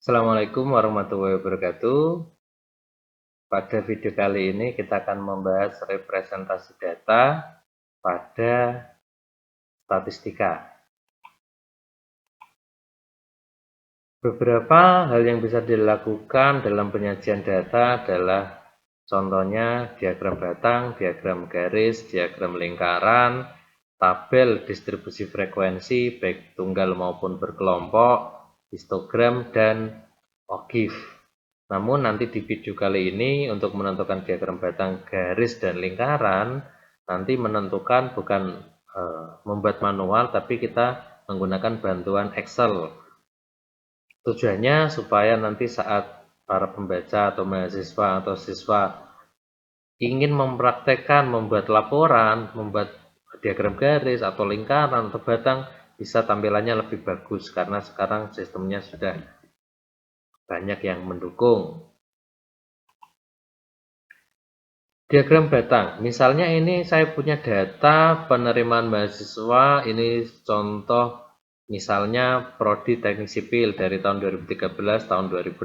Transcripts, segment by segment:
Assalamualaikum warahmatullahi wabarakatuh. Pada video kali ini kita akan membahas representasi data pada statistika. Beberapa hal yang bisa dilakukan dalam penyajian data adalah contohnya diagram batang, diagram garis, diagram lingkaran, tabel distribusi frekuensi baik tunggal maupun berkelompok, histogram, dan OGIF. Namun nanti di video kali ini untuk menentukan diagram batang, garis, dan lingkaran, nanti menentukan bukan membuat manual, tapi kita menggunakan bantuan Excel. Tujuannya supaya nanti saat para pembaca atau mahasiswa atau siswa ingin mempraktekkan membuat laporan, membuat diagram garis atau lingkaran atau batang, bisa tampilannya lebih bagus karena sekarang sistemnya sudah banyak yang mendukung. Diagram batang, misalnya ini saya punya data penerimaan mahasiswa, ini contoh misalnya Prodi Teknik Sipil dari tahun 2013 tahun 2016.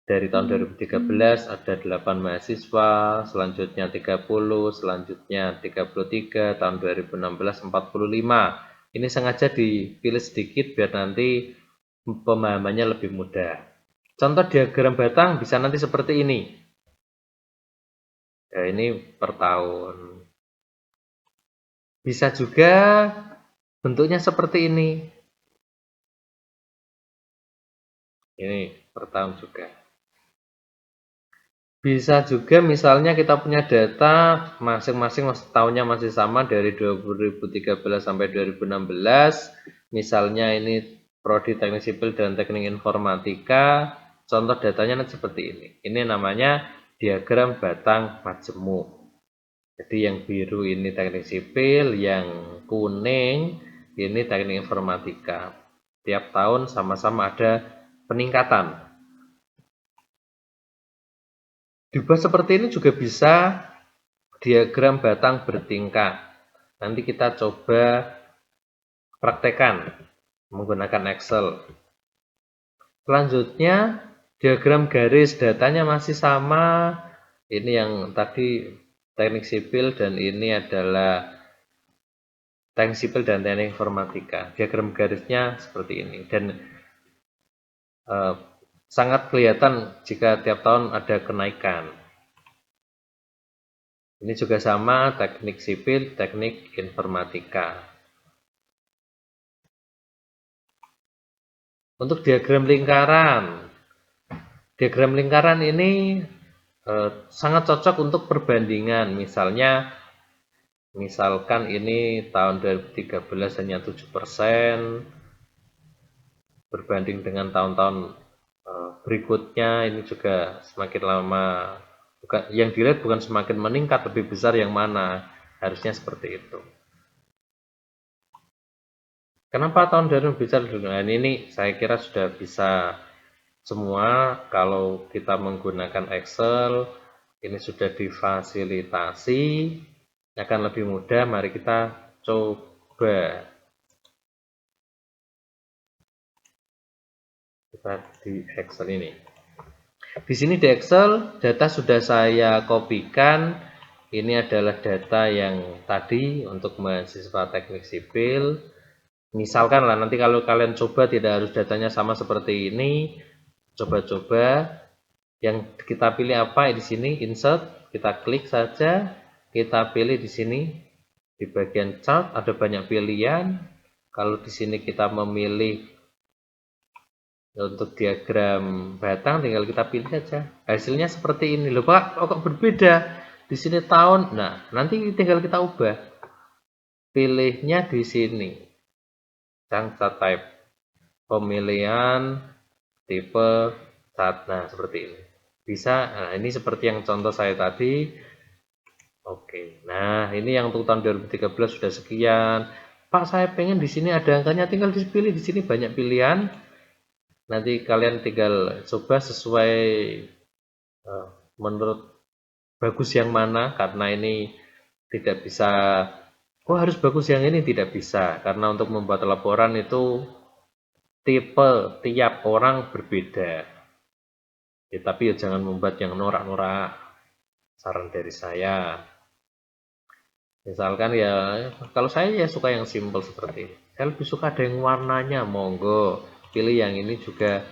Dari tahun 2013 ada 8 mahasiswa, selanjutnya 30, selanjutnya 33, tahun 2016 45. Ini sengaja dipilih sedikit biar nanti pemahamannya lebih mudah. Contoh diagram batang bisa nanti seperti ini. Ya, ini per tahun. Bisa juga bentuknya seperti ini. Ini per tahun juga. Bisa juga misalnya kita punya data masing-masing tahunnya masih sama dari 2013 sampai 2016. Misalnya ini Prodi Teknik Sipil dan Teknik Informatika. Contoh datanya nanti seperti ini. Ini namanya diagram batang majemuk. Jadi yang biru ini teknik sipil, yang kuning ini teknik informatika. Tiap tahun sama-sama ada peningkatan. Dibuat seperti ini juga bisa diagram batang bertingkat. Nanti kita coba praktekkan menggunakan Excel. Selanjutnya diagram garis, datanya masih sama. Ini yang tadi teknik sipil dan ini adalah teknik sipil dan teknik informatika. Diagram garisnya seperti ini dan sangat kelihatan jika tiap tahun ada kenaikan. Ini juga sama teknik sipil, teknik informatika. Untuk diagram lingkaran ini sangat cocok untuk perbandingan. Misalkan ini tahun 2013 hanya 7%, berbanding dengan tahun-tahun berikutnya ini juga semakin lama, yang dilihat bukan semakin meningkat, lebih besar yang mana, harusnya seperti itu. Kenapa tahun 2000 bisa? Nah, ini saya kira sudah bisa semua kalau kita menggunakan Excel, ini sudah difasilitasi, akan lebih mudah. Mari kita coba. Kita di Excel ini. Di sini di Excel, data sudah saya kopikan. Ini adalah data yang tadi untuk mahasiswa teknik sipil. Misalkan lah, nanti kalau kalian coba tidak harus datanya sama seperti ini. Coba-coba. Yang kita pilih apa di sini? Insert. Kita klik saja. Kita pilih di sini. Di bagian chart ada banyak pilihan. Kalau di sini kita memilih untuk diagram batang, tinggal kita pilih saja. Hasilnya seperti ini. Loh Pak, kok berbeda? Di sini tahun. Nah, nanti tinggal kita ubah. Pilihnya di sini. Chart type. Pemilihan tipe chart. Nah, seperti ini. Bisa. Nah, ini seperti yang contoh saya tadi. Oke. Nah, ini yang untuk tahun 2013 sudah sekian. Pak, saya pengen di sini ada angkanya, tinggal dipilih di sini banyak pilihan. Nanti kalian tinggal coba sesuai menurut bagus yang mana, karena ini tidak bisa, oh harus bagus yang ini, tidak bisa. Karena untuk membuat laporan itu tipe tiap orang berbeda. Ya, tapi ya jangan membuat yang norak-norak. Saran dari saya. Misalkan ya, kalau saya ya suka yang simple seperti ini. Saya lebih suka ada yang warnanya, monggo. Pilih yang ini juga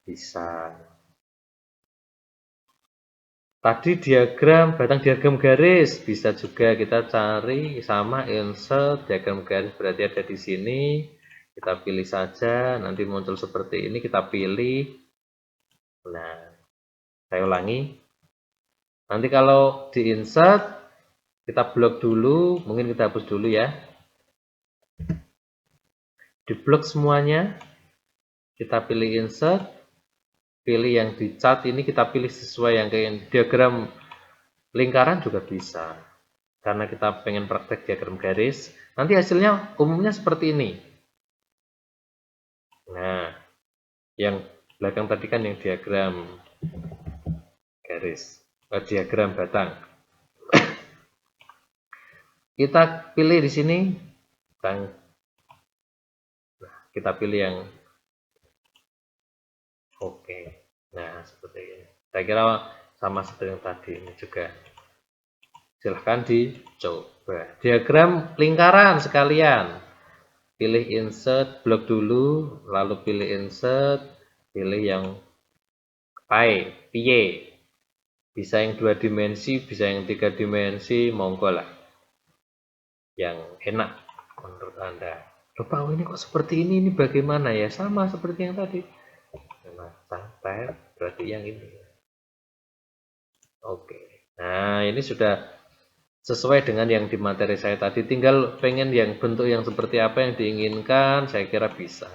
bisa. Tadi diagram, batang diagram garis. Bisa juga kita cari sama insert diagram garis. Berarti ada di sini. Kita pilih saja. Nanti muncul seperti ini. Kita pilih. Nah, saya ulangi. Nanti kalau di insert, kita blok dulu. Mungkin kita hapus dulu ya. Di blok semuanya. Kita pilih insert. Pilih yang di cat ini, kita pilih sesuai yang kayak diagram lingkaran juga bisa. Karena kita pengen praktek diagram garis, nanti hasilnya umumnya seperti ini. Nah, yang belakang tadi kan yang diagram garis, diagram batang. Kita pilih di sini, nah, kita pilih yang oke. Nah, seperti ini. Saya kira sama seperti yang tadi ini juga. Silahkan dicoba. Diagram lingkaran sekalian. Pilih insert, blok dulu, lalu pilih insert, pilih yang pie. Bisa yang 2 dimensi, bisa yang 3 dimensi, monggo lah. Yang enak menurut Anda. Loh Pak, ini kok seperti ini bagaimana ya? Sama seperti yang tadi. Nah, sampai berarti yang ini. Oke. Nah, ini sudah sesuai dengan yang di materi saya tadi. Tinggal pengen yang bentuk yang seperti apa yang diinginkan, saya kira bisa.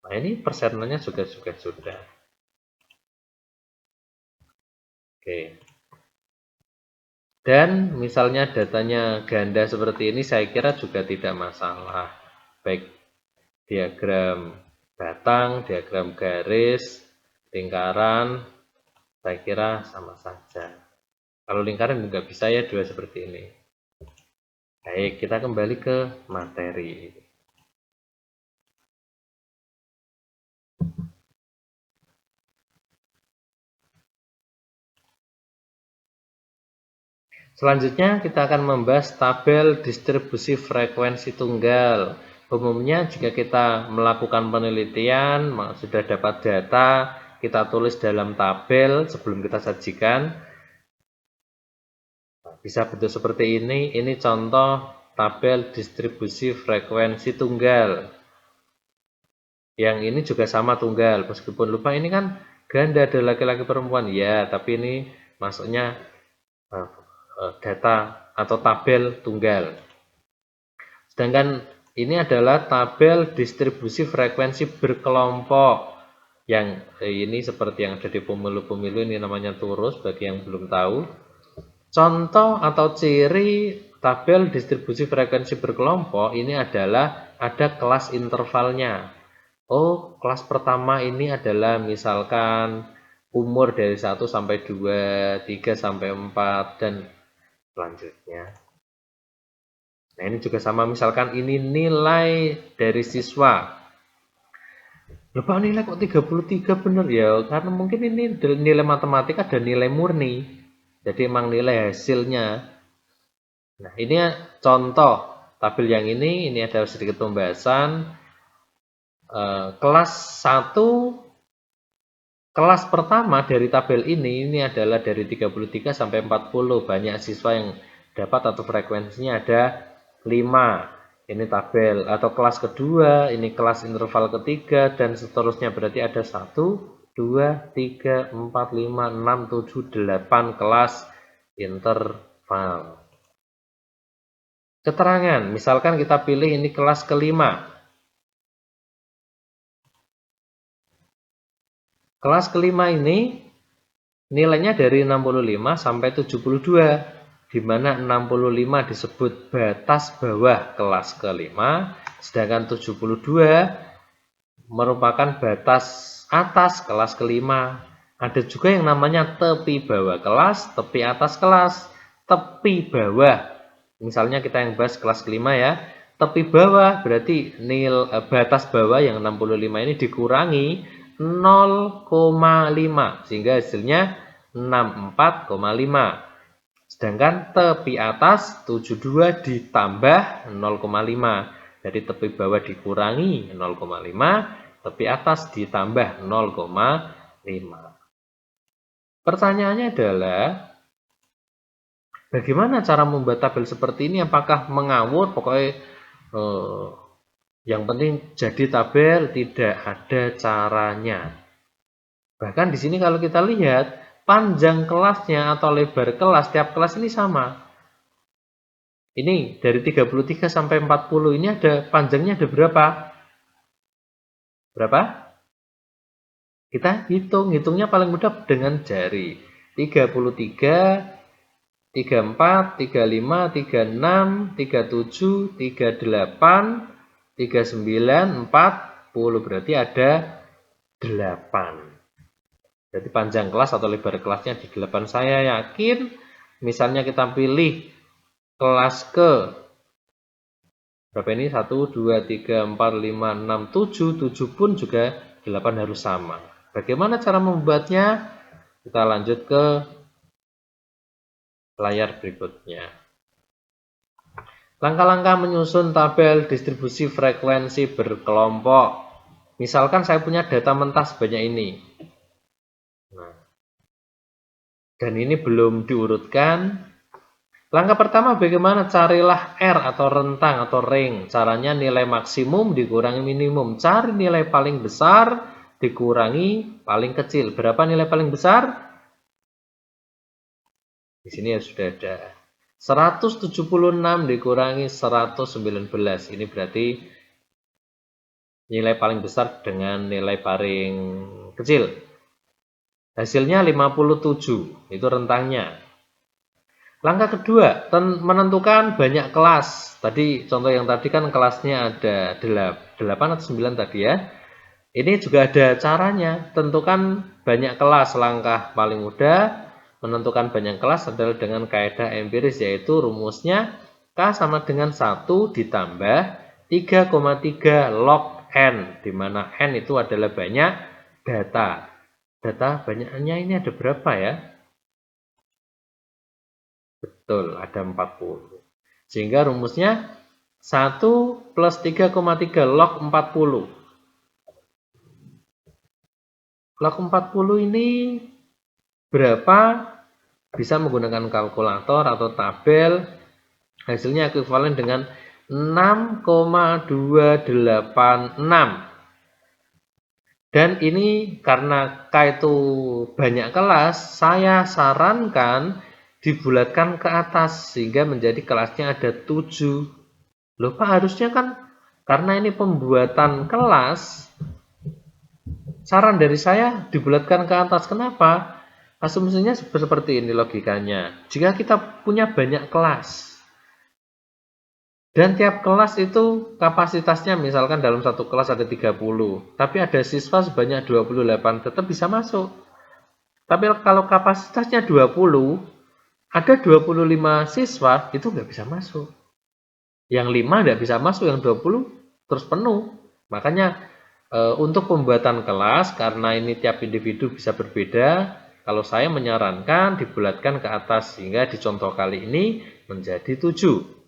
Nah, ini persenannya juga sudah. Oke. Dan misalnya datanya ganda seperti ini, saya kira juga tidak masalah. Baik diagram batang, diagram garis, lingkaran, saya kira sama saja. Kalau lingkaran juga bisa ya dua seperti ini. Baik, kita kembali ke materi. Selanjutnya kita akan membahas tabel distribusi frekuensi tunggal. Umumnya jika kita melakukan penelitian, sudah dapat data, kita tulis dalam tabel sebelum kita sajikan. Bisa bentuk seperti ini contoh tabel distribusi frekuensi tunggal. Yang ini juga sama tunggal, meskipun lupa ini kan ganda ada laki-laki perempuan. Ya, tapi ini masuknya data atau tabel tunggal. Sedangkan ini adalah tabel distribusi frekuensi berkelompok. Yang ini seperti yang ada di pemilu-pemilu, ini namanya turus bagi yang belum tahu. Contoh atau ciri tabel distribusi frekuensi berkelompok ini adalah ada kelas intervalnya. Oh, kelas pertama ini adalah misalkan umur dari 1 sampai 2, 3 sampai 4, dan selanjutnya. Nah, ini juga sama, misalkan ini nilai dari siswa. Lupa nilai kok 33 bener ya, karena mungkin ini nilai matematika dan nilai murni. Jadi emang nilai hasilnya. Nah, ini contoh tabel yang ini ada sedikit pembahasan. Kelas 1, kelas pertama dari tabel ini adalah dari 33 sampai 40. Banyak siswa yang dapat atau frekuensinya ada 5. Ini tabel. Atau kelas kedua, ini kelas interval ketiga, dan seterusnya. Berarti ada 1, 2, 3, 4, 5, 6, 7, 8 kelas interval. Keterangan, misalkan kita pilih ini kelas kelima. Kelas kelima ini nilainya dari 65 sampai 72, di mana 65 disebut batas bawah kelas kelima, sedangkan 72 merupakan batas atas kelas kelima. Ada juga yang namanya tepi bawah kelas, tepi atas kelas, tepi bawah. Misalnya kita yang bahas kelas kelima ya, tepi bawah berarti batas bawah yang 65 ini dikurangi 0,5 sehingga hasilnya 64,5. Sedangkan tepi atas 72 ditambah 0,5. Jadi tepi bawah dikurangi 0,5, tepi atas ditambah 0,5. Pertanyaannya adalah bagaimana cara membuat tabel seperti ini? Apakah mengawur? Pokoknya yang penting jadi tabel, tidak ada caranya. Bahkan di sini kalau kita lihat panjang kelasnya atau lebar kelas tiap kelas ini sama. Ini dari 33 sampai 40 ini ada panjangnya ada berapa? Berapa? Kita hitungnya paling mudah dengan jari. 33, 34, 35, 36, 37, 38, 39, 40. Berarti ada 8. Berarti panjang kelas atau lebar kelasnya di 8. Saya yakin misalnya kita pilih kelas ke berapa ini? 1, 2, 3, 4, 5, 6, 7. 7 pun juga 8 harus sama. Bagaimana cara membuatnya? Kita lanjut ke layar berikutnya. Langkah-langkah menyusun tabel distribusi frekuensi berkelompok. Misalkan saya punya data mentah sebanyak ini. Dan ini belum diurutkan. Langkah pertama bagaimana? Carilah R atau rentang atau range. Caranya nilai maksimum dikurangi minimum. Cari nilai paling besar dikurangi paling kecil. Berapa nilai paling besar? Di sini ya sudah ada. 176 dikurangi 119. Ini berarti nilai paling besar dengan nilai paling kecil. Hasilnya 57, itu rentangnya. Langkah kedua, menentukan banyak kelas. Tadi contoh yang tadi kan kelasnya ada 8 atau 9 tadi ya. Ini juga ada caranya, tentukan banyak kelas. Langkah paling mudah menentukan banyak kelas adalah dengan kaidah empiris, yaitu rumusnya K sama dengan 1 ditambah 3,3 log N, di mana N itu adalah banyak data. Data banyaknya ini ada berapa ya? Betul, ada 40. Sehingga rumusnya 1 plus 3,3 log 40. Log 40 ini berapa? Bisa menggunakan kalkulator atau tabel. Hasilnya ekuivalen dengan 6,286. Dan ini karena K itu banyak kelas, saya sarankan dibulatkan ke atas sehingga menjadi kelasnya ada 7. Loh Pak, harusnya kan karena ini pembuatan kelas, saran dari saya dibulatkan ke atas. Kenapa? Asumsinya seperti ini logikanya. Jika kita punya banyak kelas, dan tiap kelas itu kapasitasnya misalkan dalam satu kelas ada 30, tapi ada siswa sebanyak 28, tetap bisa masuk. Tapi kalau kapasitasnya 20, ada 25 siswa, itu nggak bisa masuk. Yang 5 nggak bisa masuk, yang 20 terus penuh. Makanya untuk pembuatan kelas, karena ini tiap individu bisa berbeda, kalau saya menyarankan dibulatkan ke atas, sehingga di contoh kali ini menjadi 7.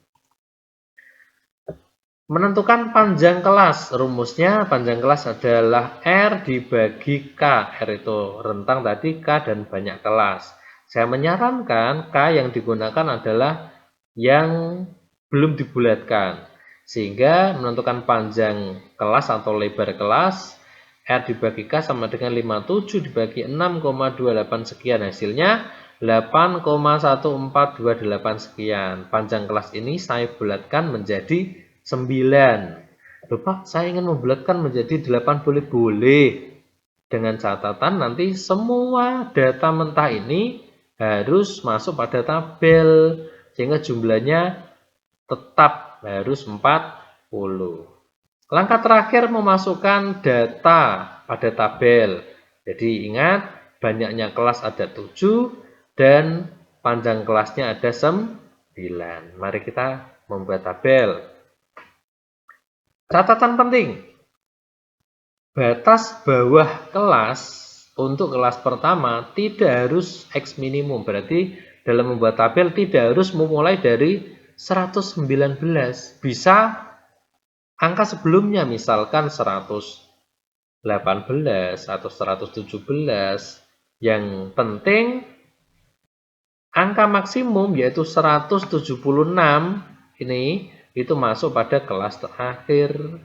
Menentukan panjang kelas, rumusnya panjang kelas adalah R dibagi K. R itu rentang tadi, K dan banyak kelas. Saya menyarankan K yang digunakan adalah yang belum dibulatkan. Sehingga menentukan panjang kelas atau lebar kelas, R dibagi K sama dengan 57 dibagi 6,28 sekian. Hasilnya 8,1428 sekian. Panjang kelas ini saya bulatkan menjadi 9. Loh Pak, saya ingin membulatkan menjadi 8, boleh. Dengan catatan nanti semua data mentah ini harus masuk pada tabel, sehingga jumlahnya tetap harus 40. Langkah terakhir memasukkan data pada tabel. Jadi ingat, banyaknya kelas ada 7 dan panjang kelasnya ada 9. Mari kita membuat tabel. Catatan penting, batas bawah kelas untuk kelas pertama tidak harus X minimum. Berarti dalam membuat tabel tidak harus memulai dari 119. Bisa angka sebelumnya, misalkan 118 atau 117. Yang penting angka maksimum yaitu 176 ini itu masuk pada kelas terakhir.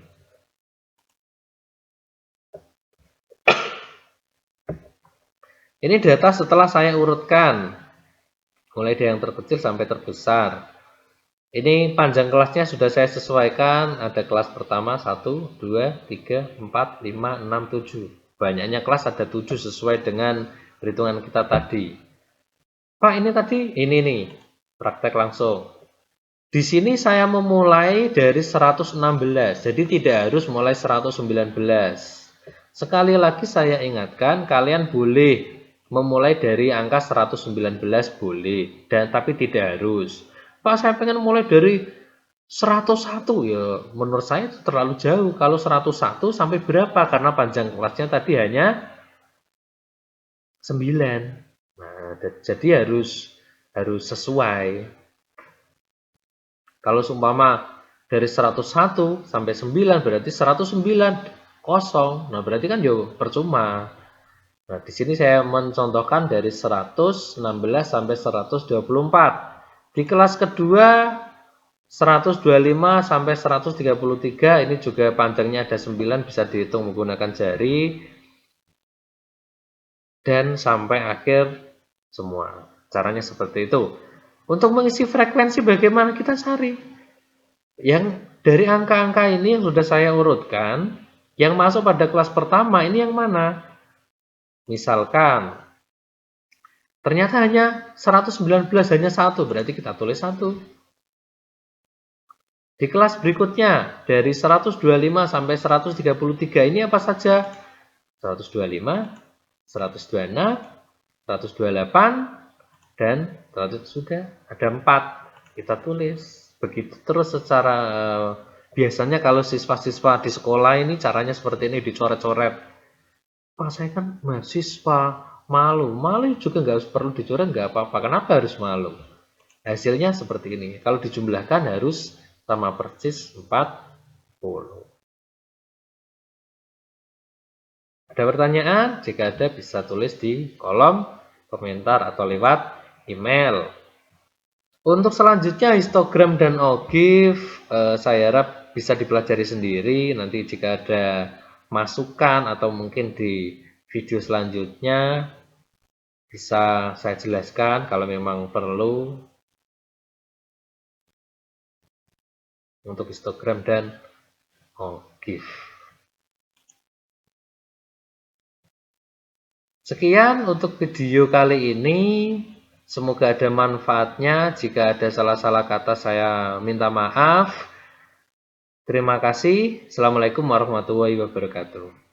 Ini data setelah saya urutkan, mulai dari yang terkecil sampai terbesar. Ini panjang kelasnya sudah saya sesuaikan, ada kelas pertama 1, 2, 3, 4, 5, 6, 7. Banyaknya kelas ada 7 sesuai dengan perhitungan kita tadi. Pak, ini tadi, ini nih, praktek langsung. Di sini saya memulai dari 116, jadi tidak harus mulai 119. Sekali lagi saya ingatkan, kalian boleh memulai dari angka 119 boleh, dan tapi tidak harus. Pak, saya pengen mulai dari 101, ya menurut saya itu terlalu jauh. Kalau 101 sampai berapa? Karena panjang kelasnya tadi hanya 9. Nah, jadi harus sesuai. Kalau seumpama dari 101 sampai 9 berarti 109 kosong. Nah, berarti kan ya percuma. Nah, di sini saya mencontohkan dari 116 sampai 124. Di kelas kedua 125 sampai 133 ini juga panjangnya ada 9, bisa dihitung menggunakan jari. Dan sampai akhir semua. Caranya seperti itu. Untuk mengisi frekuensi bagaimana kita cari? Yang dari angka-angka ini yang sudah saya urutkan, yang masuk pada kelas pertama ini yang mana? Misalkan ternyata hanya 119 hanya 1, berarti kita tulis 1. Di kelas berikutnya dari 125 sampai 133 ini apa saja? 125, 126, 128 dan 100 sudah ada 4. Kita tulis. Begitu terus secara biasanya kalau siswa-siswa di sekolah ini caranya seperti ini, dicoret-coret. Pak, saya kan mahasiswa, malu juga nggak perlu dicoret, nggak apa-apa. Kenapa harus malu? Hasilnya seperti ini. Kalau dijumlahkan harus sama persis 40. Ada pertanyaan? Jika ada bisa tulis di kolom komentar atau lewat email. Untuk selanjutnya histogram dan OGIF saya harap bisa dipelajari sendiri. Nanti jika ada masukan atau mungkin di video selanjutnya bisa saya jelaskan kalau memang perlu untuk histogram dan OGIF. Sekian untuk video kali ini. Semoga ada manfaatnya. Jika ada salah-salah kata saya minta maaf. Terima kasih. Assalamualaikum warahmatullahi wabarakatuh.